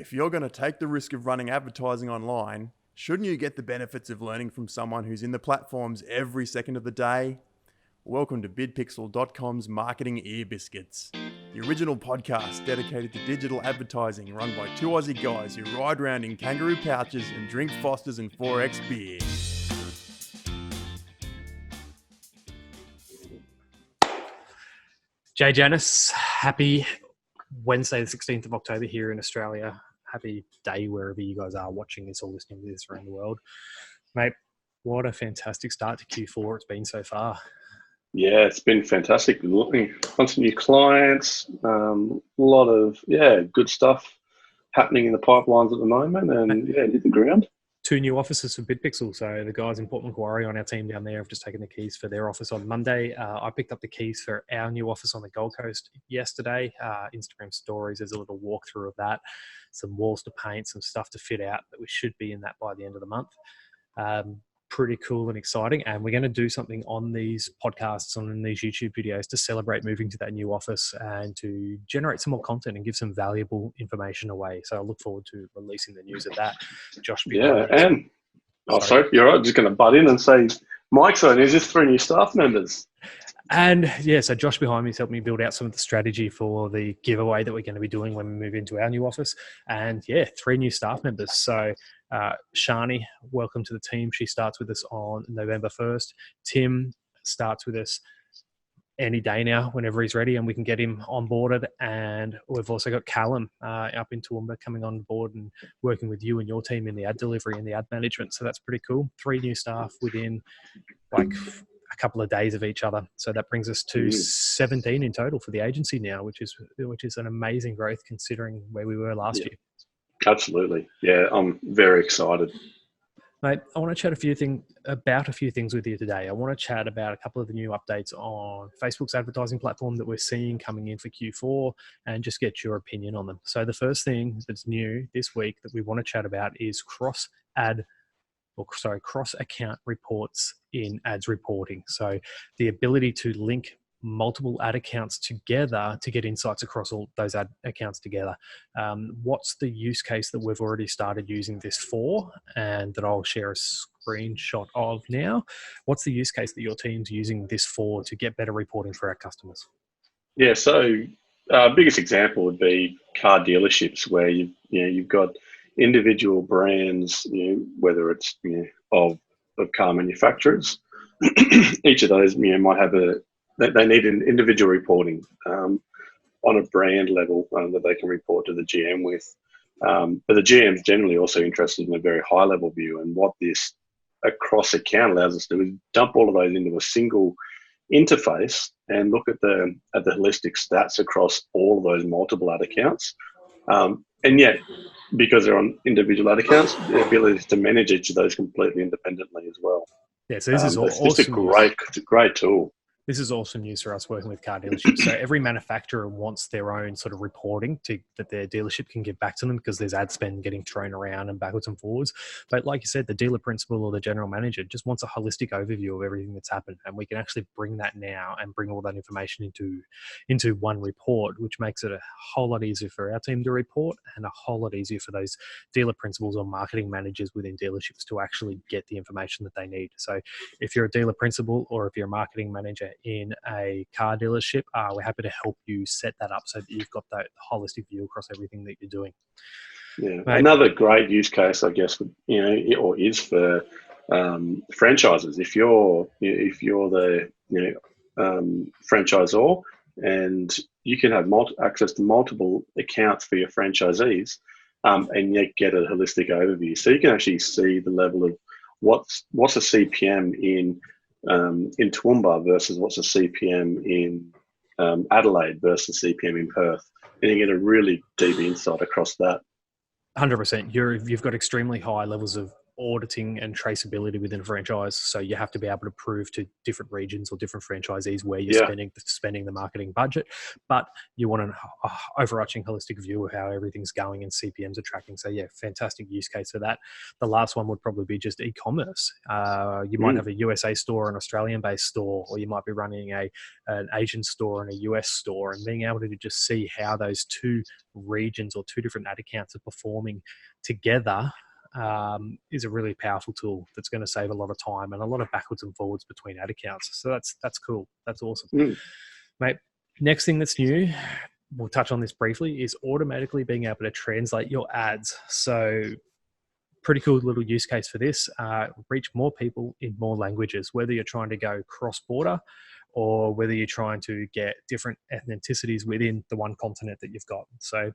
If you're going to take the risk of running advertising online, shouldn't you get the benefits of learning from someone who's in the platforms every second of the day? Welcome to BidPixel.com's Marketing Ear Biscuits, the original podcast dedicated to digital advertising run by two Aussie guys who ride around in kangaroo pouches and drink Fosters and 4X beer. Jay Janice, happy Wednesday, the 16th of October here in Australia. Happy day wherever you guys are watching this or listening to this around the world. Mate, what a fantastic start to Q4 it's been so far. Yeah, it's been fantastic. Lots of new clients, a lot of, good stuff happening in the pipelines at the moment and, hit the ground. 2 new offices for BidPixel. So the guys in Port Macquarie on our team down there have just taken the keys for their office on Monday. I picked up the keys for our new office on the Gold Coast yesterday. Instagram stories, there's a little walkthrough of that. Some walls to paint, some stuff to fit out, but we should be in that by the end of the month. Pretty cool and exciting. And we're going to do something on these podcasts, on these YouTube videos to celebrate moving to that new office and to generate some more content and give some valuable information away. So I look forward to releasing the news of that. Josh. You're right. Just going to butt in and say, Mike's on, is this 3 new staff members? And so Josh behind me has helped me build out some of the strategy for the giveaway that we're going to be doing when we move into our new office. And 3 new staff members. So Shani, welcome to the team. She starts with us on November 1st. Tim starts with us any day now, whenever he's ready, and we can get him onboarded. And we've also got Callum up in Toowoomba coming on board and working with you and your team in the ad delivery and the ad management. So that's pretty cool. 3 new staff within a couple of days of each other. So that brings us to 17 in total for the agency now, which is an amazing growth considering where we were last year. Absolutely. Yeah, I'm very excited. Mate, I want to chat about a few things with you today. I want to chat about a couple of the new updates on Facebook's advertising platform that we're seeing coming in for Q4 and just get your opinion on them. So the first thing that's new this week that we want to chat about is cross-account reports in ads reporting. So the ability to link multiple ad accounts together to get insights across all those ad accounts together. What's the use case that we've already started using this for and that I'll share a screenshot of now? What's the use case that your team's using this for to get better reporting for our customers? Yeah, so biggest example would be car dealerships where you've got individual brands, whether it's of car manufacturers. Each of those might have they need an individual reporting on a brand level that they can report to the GM with. But the GM is generally also interested in a very high level view, and what this across account allows us to do is dump all of those into a single interface and look at the holistic stats across all of those multiple ad accounts. And yet, because they're on individual ad accounts, the ability to manage each of those completely independently as well. Yeah, so this is awesome. It's a great tool. This is awesome news for us working with car dealerships. So every manufacturer wants their own sort of reporting that their dealership can give back to them because there's ad spend getting thrown around and backwards and forwards. But like you said, the dealer principal or the general manager just wants a holistic overview of everything that's happened. And we can actually bring that now and bring all that information into one report, which makes it a whole lot easier for our team to report and a whole lot easier for those dealer principals or marketing managers within dealerships to actually get the information that they need. So if you're a dealer principal or if you're a marketing manager in a car dealership, we're happy to help you set that up so that you've got that holistic view across everything that you're doing. Yeah, mate. Another great use case, I guess, is for franchises. If you're the franchisor and you can have access to multiple accounts for your franchisees, and yet get a holistic overview, so you can actually see the level of what's a CPM in Toowoomba versus what's a CPM in Adelaide versus CPM in Perth, and you get a really deep insight across that. 100%. You've got extremely high levels of auditing and traceability within a franchise. So you have to be able to prove to different regions or different franchisees where you're spending the marketing budget. But you want an overarching holistic view of how everything's going and CPMs are tracking. So yeah, fantastic use case for that. The last one would probably be just e-commerce. You might have a USA store, an Australian-based store, or you might be running an Asian store and a US store, and being able to just see how those two regions or two different ad accounts are performing together is a really powerful tool that's going to save a lot of time and a lot of backwards and forwards between ad accounts. So that's cool. That's awesome. Mate, next thing that's new, we'll touch on this briefly, is automatically being able to translate your ads. So pretty cool little use case for this. Reach more people in more languages, whether you're trying to go cross-border or whether you're trying to get different ethnicities within the one continent that you've got. So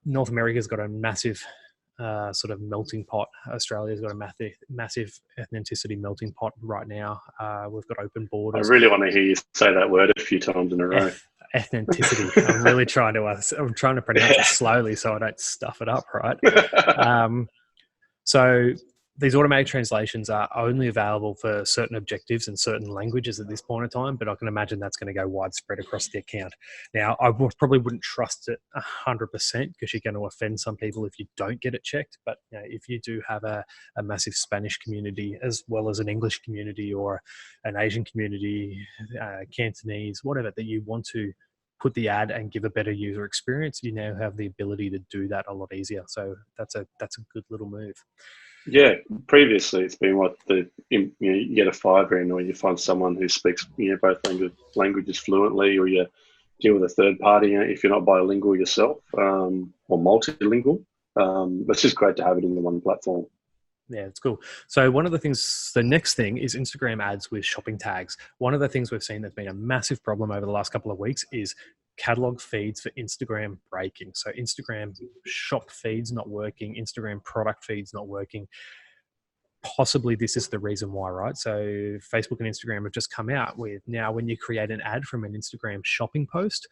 North America's got a massive sort of melting pot. Australia's got a massive ethnicity melting pot right now. We've got open borders. I really want to hear you say that word a few times in a row. Ethnicity. I'm really trying to pronounce it slowly so I don't stuff it up, right? So these automatic translations are only available for certain objectives and certain languages at this point in time, but I can imagine that's going to go widespread across the account. Now, I probably wouldn't trust it 100% because you're going to offend some people if you don't get it checked. But if you do have a massive Spanish community as well as an English community or an Asian community, Cantonese, whatever, that you want to put the ad and give a better user experience, you now have the ability to do that a lot easier. So that's a good little move. Yeah, previously it's been you get a Fiverr in, or you find someone who speaks both languages fluently, or you deal with a third party if you're not bilingual yourself, or multilingual. It's just great to have it in the one platform. Yeah, it's cool. So the next thing is Instagram ads with shopping tags. One of the things we've seen that's been a massive problem over the last couple of weeks is catalog feeds for Instagram breaking. So Instagram shop feeds not working, Instagram product feeds not working. Possibly this is the reason why, right? So Facebook and Instagram have just come out with now when you create an ad from an Instagram shopping post,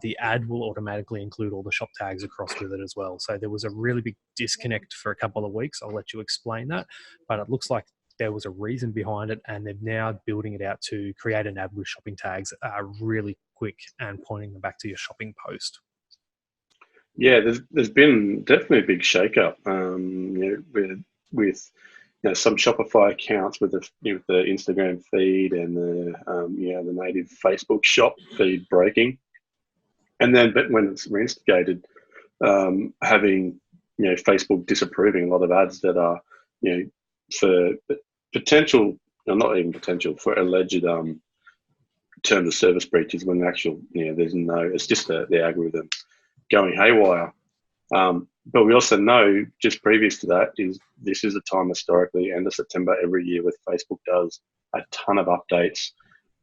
the ad will automatically include all the shop tags across with it as well. So there was a really big disconnect for a couple of weeks. I'll let you explain that, but it looks like there was a reason behind it, and they're now building it out to create an ad with shopping tags really quick and pointing them back to your shopping post. Yeah, there's been definitely a big shakeup with some Shopify accounts with the Instagram feed and the native Facebook shop feed breaking, and then but when it's reinstigated, having Facebook disapproving a lot of ads that are for potential, not even potential, for alleged terms of service breaches, when actual it's just the algorithm going haywire. But we also know, just previous to that, this is a time historically, end of September every year, where Facebook does a ton of updates,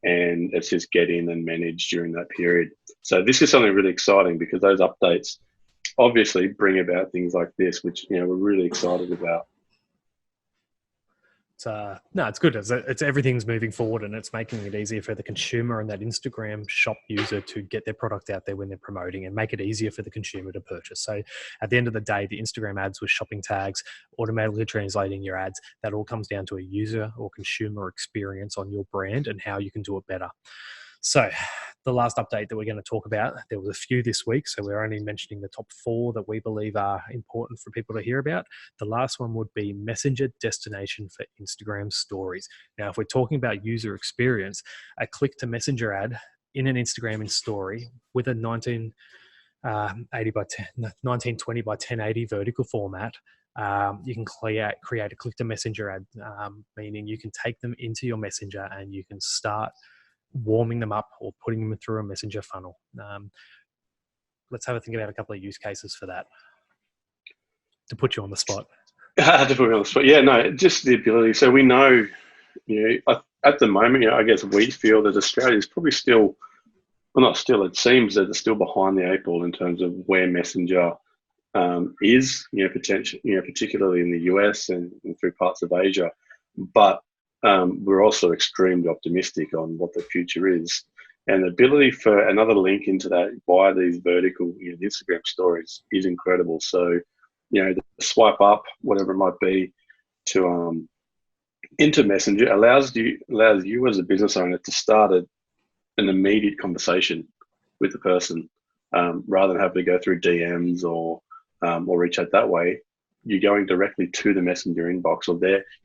and it's just get in and manage during that period. So this is something really exciting, because those updates obviously bring about things like this, which we're really excited about. It's good. It's everything's moving forward, and it's making it easier for the consumer and that Instagram shop user to get their product out there when they're promoting, and make it easier for the consumer to purchase. So at the end of the day, the Instagram ads with shopping tags, automatically translating your ads, that all comes down to a user or consumer experience on your brand and how you can do it better. So the last update that we're going to talk about, there was a few this week, so we're only mentioning the top 4 that we believe are important for people to hear about. The last one would be Messenger destination for Instagram stories. Now, if we're talking about user experience, a click to Messenger ad in an Instagram story with a 1920 by 1080 vertical format, you can create a click to Messenger ad, meaning you can take them into your Messenger and you can start warming them up or putting them through a Messenger funnel. Let's have a think about a couple of use cases for that, to put you on the spot. To put me on the spot. Yeah, no, just the ability. So we know, at the moment, I guess we feel that Australia is probably still, well, not still, it seems that it's still behind the 8 ball in terms of where Messenger is, particularly in the US and through parts of Asia. But we're also extremely optimistic on what the future is, and the ability for another link into that via these vertical Instagram stories is incredible. So, the swipe up, whatever it might be, to into Messenger allows you as a business owner to start an immediate conversation with the person, rather than having to go through DMs or reach out that way. You're going directly to the Messenger inbox, or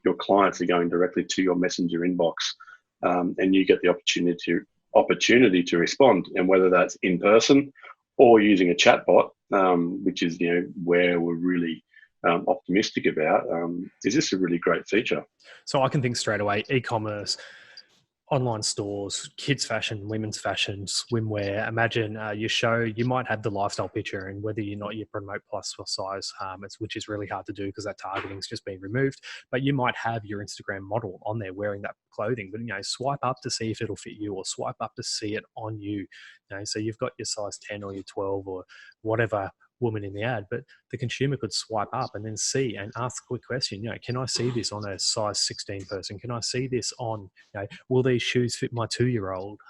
your clients are going directly to your Messenger inbox, and you get the opportunity to respond, and whether that's in person or using a chatbot, which is where we're really optimistic about. Is this a really great feature? So I can think straight away: e-commerce, online stores, kids fashion, women's fashion, swimwear. Imagine you might have the lifestyle picture, and whether or not you promote plus size, which is really hard to do because that targeting is just being removed. But you might have your Instagram model on there wearing that clothing, but swipe up to see if it'll fit you, or swipe up to see it on you. So you've got your size 10 or your 12 or whatever woman in the ad, but the consumer could swipe up and then see and ask a quick question. Can I see this on a size 16 person? Can I see this on, will these shoes fit my 2-year-old?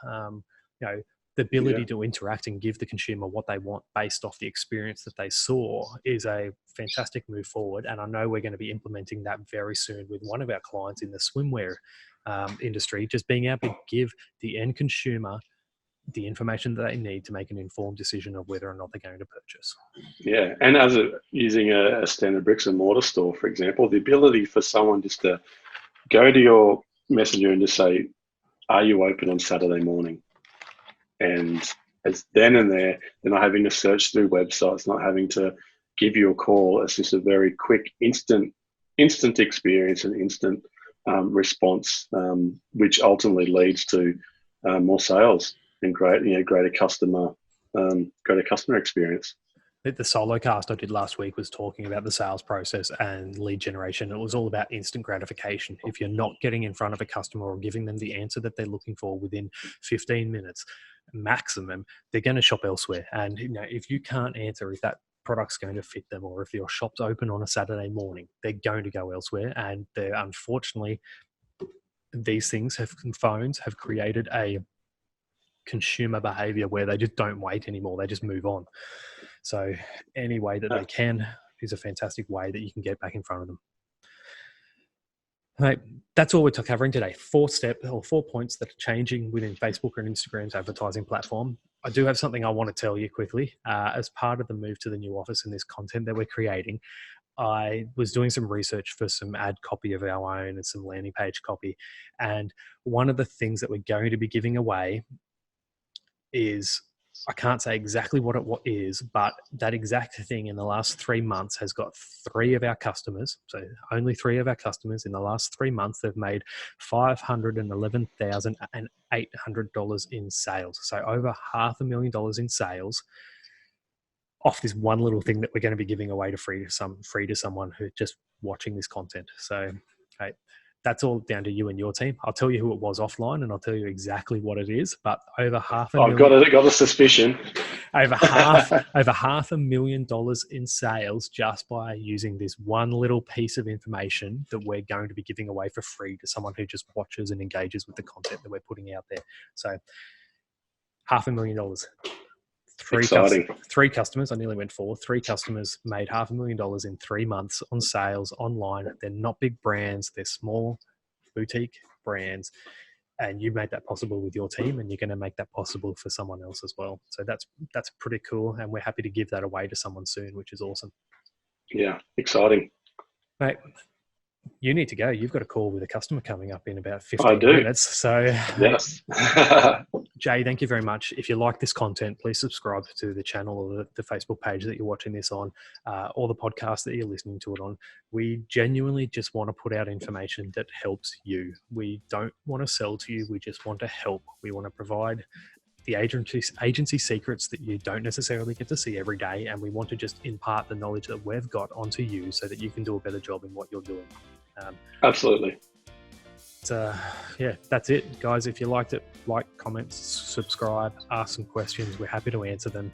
The ability to interact and give the consumer what they want based off the experience that they saw is a fantastic move forward. And I know we're going to be implementing that very soon with one of our clients in the swimwear industry, just being able to give the end consumer the information that they need to make an informed decision of whether or not they're going to purchase. Yeah, and using a standard bricks and mortar store, for example, the ability for someone just to go to your Messenger and just say, "Are you open on Saturday morning?" And it's then and there, they're not having to search through websites, not having to give you a call. It's just a very quick, instant experience and instant response, which ultimately leads to more sales and greater customer experience. The solo cast I did last week was talking about the sales process and lead generation. It was all about instant gratification. If you're not getting in front of a customer or giving them the answer that they're looking for within 15 minutes maximum, they're going to shop elsewhere. And if you can't answer if that product's going to fit them, or if your shop's open on a Saturday morning, they're going to go elsewhere. And unfortunately, these phones have created a consumer behavior where they just don't wait anymore. They just move on. So any way that they can is a fantastic way that you can get back in front of them. Right, that's all we're covering today. 4 points that are changing within Facebook and Instagram's advertising platform. I do have something I want to tell you quickly. As part of the move to the new office and this content that we're creating, I was doing some research for some ad copy of our own and some landing page copy. And one of the things that we're going to be giving away is, I can't say exactly what it is, but that exact thing in the last 3 months has got 3 of our customers. So only 3 of our customers in the last 3 months, they've made $511,800 in sales. So over $500,000 in sales off this one little thing that we're going to be giving away to free to someone who's just watching this content. So, okay, that's all down to you and your team. I'll tell you who it was offline, and I'll tell you exactly what it is. But over $500,000. I've got a suspicion. over $500,000 in sales just by using this one little piece of information that we're going to be giving away for free to someone who just watches and engages with the content that we're putting out there. So $500,000. Three customers. I nearly went 4. 3 customers made $500,000 in 3 months on sales online. They're not big brands. They're small boutique brands. And you made that possible with your team, and you're going to make that possible for someone else as well. So that's pretty cool. And we're happy to give that away to someone soon, which is awesome. Yeah, exciting. Mate, you need to go. You've got a call with a customer coming up in about 15 minutes. So, yes. Jay, thank you very much. If you like this content, please subscribe to the channel or the Facebook page that you're watching this on, or the podcast that you're listening to it on. We genuinely just want to put out information that helps you. We don't want to sell to you. We just want to help. We want to provide the agency secrets that you don't necessarily get to see every day. And we want to just impart the knowledge that we've got onto you so that you can do a better job in what you're doing. Absolutely. Yeah, that's it, guys. If you liked it, like, comment, subscribe, ask some questions. We're happy to answer them.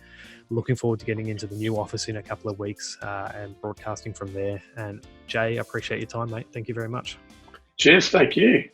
Looking forward to getting into the new office in a couple of weeks and broadcasting from there. And Jay, I appreciate your time, mate. Thank you very much. Cheers. Thank you.